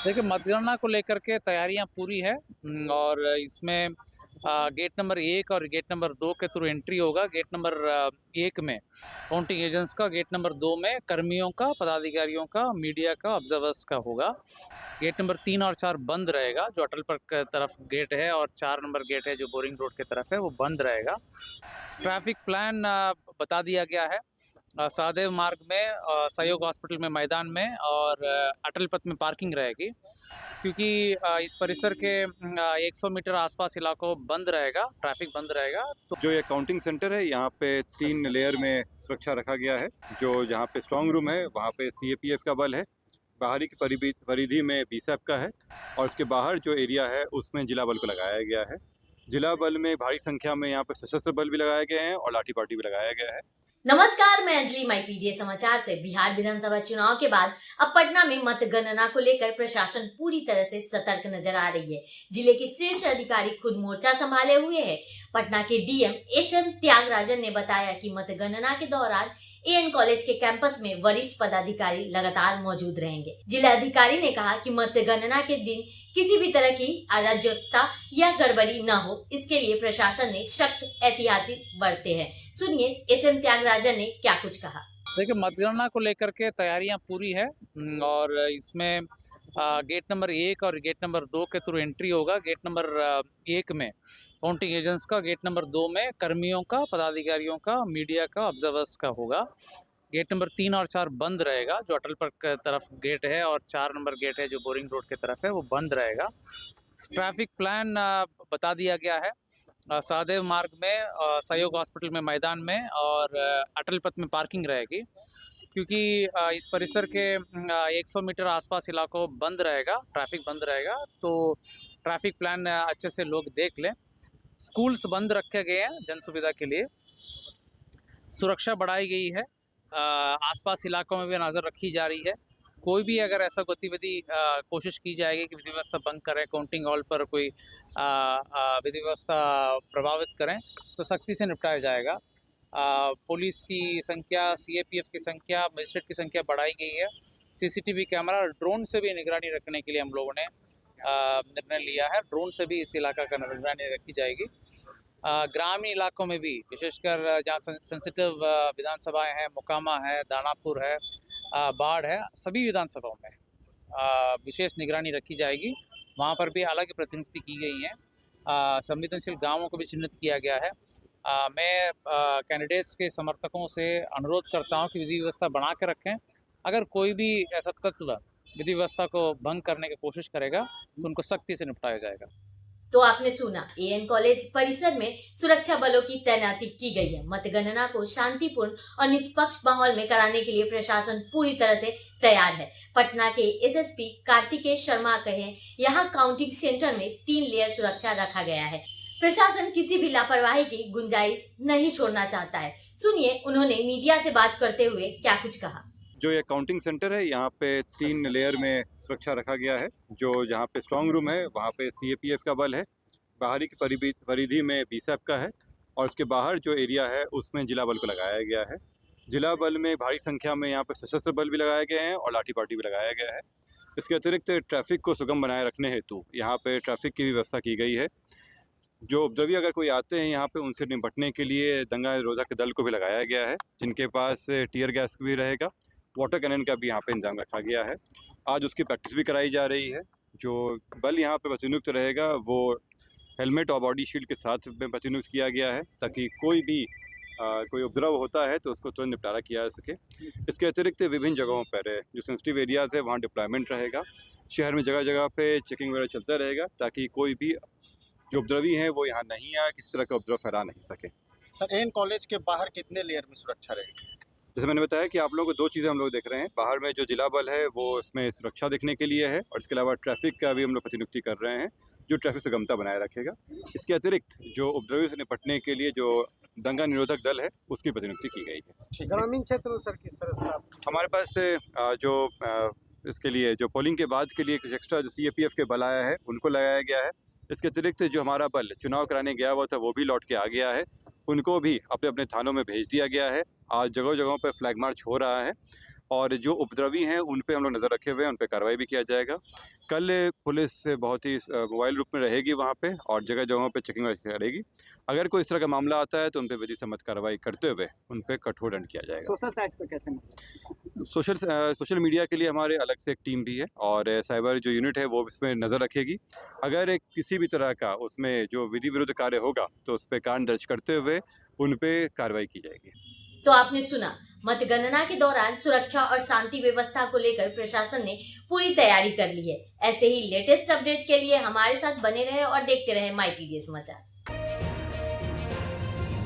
देखिए, मतगणना को लेकर के तैयारियां पूरी है। और इसमें गेट नंबर 1 और गेट नंबर 2 के थ्रू एंट्री होगा। गेट नंबर 1 में काउंटिंग एजेंट्स का, गेट नंबर 2 में कर्मियों का, पदाधिकारियों का, मीडिया का, ऑब्जर्वर्स का होगा। गेट नंबर 3 और 4 बंद रहेगा, जो अटल पार्क की तरफ गेट है, और 4 नंबर गेट है जो बोरिंग रोड की तरफ है, वो बंद रहेगा। ट्रैफिक प्लान बता दिया गया है। सहदेव मार्ग में, सहयोग हॉस्पिटल में मैदान में, और अटल पथ में पार्किंग रहेगी, क्योंकि इस परिसर के 100 मीटर आसपास इलाकों बंद रहेगा, ट्रैफिक बंद रहेगा। तो जो ये काउंटिंग सेंटर है, यहाँ पे 3 लेयर में सुरक्षा रखा गया है। जो जहाँ पे स्ट्रांग रूम है, वहाँ पे सीएपीएफ का बल है। बाहरी की परिधि में बीएसएफ का है, और उसके बाहर जो एरिया है उसमें जिला बल को लगाया गया है। जिला बल में भारी संख्या में यहाँ पे सशस्त्र बल भी लगाए गए हैं और लाठी पार्टी भी लगाया गया है। नमस्कार, मैं अंजलि माई पीडीए समाचार से। बिहार विधानसभा चुनाव के बाद अब पटना में मतगणना को लेकर प्रशासन पूरी तरह से सतर्क नजर आ रही है। जिले के शीर्ष अधिकारी खुद मोर्चा संभाले हुए हैं। पटना के डीएम एसएम त्यागराजन ने बताया कि मतगणना के दौरान एएन कॉलेज के कैंपस में वरिष्ठ पदाधिकारी लगातार मौजूद रहेंगे। जिला अधिकारी ने कहा कि मतगणना के दिन किसी भी तरह की अराजकता या गड़बड़ी न हो, इसके लिए प्रशासन ने सख्त एहतियाती बरते हैं। सुनिए एसएम त्यागराजन ने क्या कुछ कहा। देखिए, मतगणना को लेकर के तैयारियां पूरी है। और इसमें गेट नंबर 1 और गेट नंबर 2 के थ्रू एंट्री होगा। गेट नंबर 1 में काउंटिंग एजेंट्स का, गेट नंबर 2 में कर्मियों का, पदाधिकारियों का, मीडिया का, ऑब्जर्वर्स का होगा। गेट नंबर 3 और 4 बंद रहेगा, जो अटल पार्क की तरफ गेट है, और 4 नंबर गेट है जो बोरिंग रोड की तरफ है, वो बंद रहेगा। ट्रैफिक प्लान बता दिया गया है। सहदेव मार्ग में, सहयोग हॉस्पिटल में मैदान में, और अटल पथ में पार्किंग रहेगी, क्योंकि इस परिसर के 100 मीटर आसपास इलाकों बंद रहेगा, ट्रैफिक बंद रहेगा। तो ट्रैफिक प्लान अच्छे से लोग देख लें। स्कूल्स बंद रखे गए हैं जन सुविधा के लिए। सुरक्षा बढ़ाई गई है। आसपास इलाकों में भी नज़र रखी जा रही है। कोई भी अगर ऐसा गतिविधि कोशिश की जाएगी कि विधि व्यवस्था भंग करें, काउंटिंग हॉल पर कोई विधि व्यवस्था प्रभावित करें, तो सख्ती से निपटाया जाएगा। पुलिस की संख्या, सीएपीएफ की संख्या, मजिस्ट्रेट की संख्या बढ़ाई गई है। सीसीटीवी कैमरा और ड्रोन से भी निगरानी रखने के लिए हम लोगों ने निर्णय लिया है। ड्रोन से भी इस इलाका का निगरानी रखी जाएगी। ग्रामीण इलाकों में भी, विशेषकर जहाँ सेंसिटिव विधानसभाएं हैं, मोकामा है, दानापुर है, बाढ़ है, सभी विधानसभाओं में विशेष निगरानी रखी जाएगी। वहाँ पर भी अलग प्रतिनिधि की गई हैं। संवेदनशील गांवों को भी चिन्हित किया गया है। मैं कैंडिडेट्स के समर्थकों से अनुरोध करता हूं कि विधि व्यवस्था बना के रखें। अगर कोई भी ऐसा तत्व विधि व्यवस्था को भंग करने की कोशिश करेगा, तो उनको सख्ती से निपटाया जाएगा। तो आपने सुना, एएन कॉलेज परिसर में सुरक्षा बलों की तैनाती की गई है। मतगणना को शांतिपूर्ण और निष्पक्ष माहौल में कराने के लिए प्रशासन पूरी तरह से तैयार है। पटना के एसएसपी कार्तिकेय शर्मा कहे, यहाँ काउंटिंग सेंटर में 3 लेयर सुरक्षा रखा गया है। प्रशासन किसी भी लापरवाही की गुंजाइश नहीं छोड़ना चाहता है। सुनिए उन्होंने मीडिया से बात करते हुए क्या कुछ कहा। जो ये काउंटिंग सेंटर है, यहाँ पे 3 लेयर में सुरक्षा रखा गया है। जो जहाँ पे स्ट्रांग रूम है, वहाँ पे सीएपीएफ का बल है। बाहरी की परिधि में बीएसएफ का है, और उसके बाहर जो एरिया है उसमें जिला बल को लगाया गया है। जिला बल में भारी संख्या में यहाँ पे सशस्त्र बल भी लगाए गए हैं और लाठी पार्टी भी लगाया गया है। इसके अतिरिक्त ट्रैफिक को सुगम बनाए रखने हेतु यहाँ पे ट्रैफिक की भी व्यवस्था की गई है। जो उपद्रवी अगर कोई आते हैं यहाँ पे, उनसे निपटने के लिए दंगा निरोधक दल को भी लगाया गया है, जिनके पास टीयर गैस भी रहेगा, वाटर कैनन का भी यहाँ पे इंतजाम रखा गया है। आज उसकी प्रैक्टिस भी कराई जा रही है। जो बल यहाँ पे प्रतिनियुक्त रहेगा, वो हेलमेट और बॉडी शील्ड के साथ में प्रतिनियुक्त किया गया है, ताकि कोई भी कोई उपद्रव होता है तो उसको तुरंत निपटारा किया जा सके। इसके अतिरिक्त विभिन्न जगहों पर जो सेंसिटिव एरियाज़ है, वहाँ डिप्लॉयमेंट रहेगा। शहर में जगह जगह पे चेकिंग वगैरह चलता रहेगा, ताकि कोई भी जो उपद्रवी हैं वो यहाँ नहीं आए, किसी तरह का उपद्रव फैला नहीं सके। सर, एन कॉलेज के बाहर कितने लेयर में सुरक्षा रहेगी? जैसे मैंने बताया कि आप लोगों को 2 चीज़ें हम लोग देख रहे हैं। बाहर में जो जिला बल है वो इसमें सुरक्षा देखने के लिए है, और इसके अलावा ट्रैफिक का भी हम लोग प्रतिनियुक्ति कर रहे हैं, जो ट्रैफिक सुगमता बनाए रखेगा। इसके अतिरिक्त जो उपद्रवियों से निपटने के लिए जो दंगा निरोधक दल है, उसकी प्रतिनियुक्ति की गई है। ग्रामीण क्षेत्र में सर किस तरह से हमारे पास इसके लिए जो पोलिंग के बाद के लिए कुछ एक्स्ट्रा जो सीएपीएफ के बल आया है, उनको लगाया गया है। इसके अतिरिक्त जो हमारा बल चुनाव कराने गया हुआ था, वो भी लौट के आ गया है। उनको भी अपने अपने थानों में भेज दिया गया है। आज जगह जगहों पर फ्लैग मार्च हो रहा है, और जो उपद्रवी हैं उन पे हम लोग नज़र रखे हुए हैं, उन पे कार्रवाई भी किया जाएगा। कल पुलिस बहुत ही मोबाइल रूप में रहेगी वहाँ पे और जगह जगहों पे चेकिंग करेगी। अगर कोई इस तरह का मामला आता है तो उन पे विधि सम्मत कार्रवाई करते हुए उन पे कठोर दंड किया जाएगा। सोशल साइट्स पे कैसे सोशल मीडिया के लिए हमारे अलग से एक टीम भी है और साइबर जो यूनिट है वो इसमें नज़र रखेगी। अगर किसी भी तरह का उसमें जो विधि विरुद्ध कार्य होगा तो उस पर कारण दर्ज करते हुए उन पे कार्रवाई की जाएगी। तो आपने सुना, मतगणना के दौरान सुरक्षा और शांति व्यवस्था को लेकर प्रशासन ने पूरी तैयारी कर ली है। ऐसे ही लेटेस्ट अपडेट के लिए हमारे साथ बने रहे और देखते रहे माई पीडीए समाचार।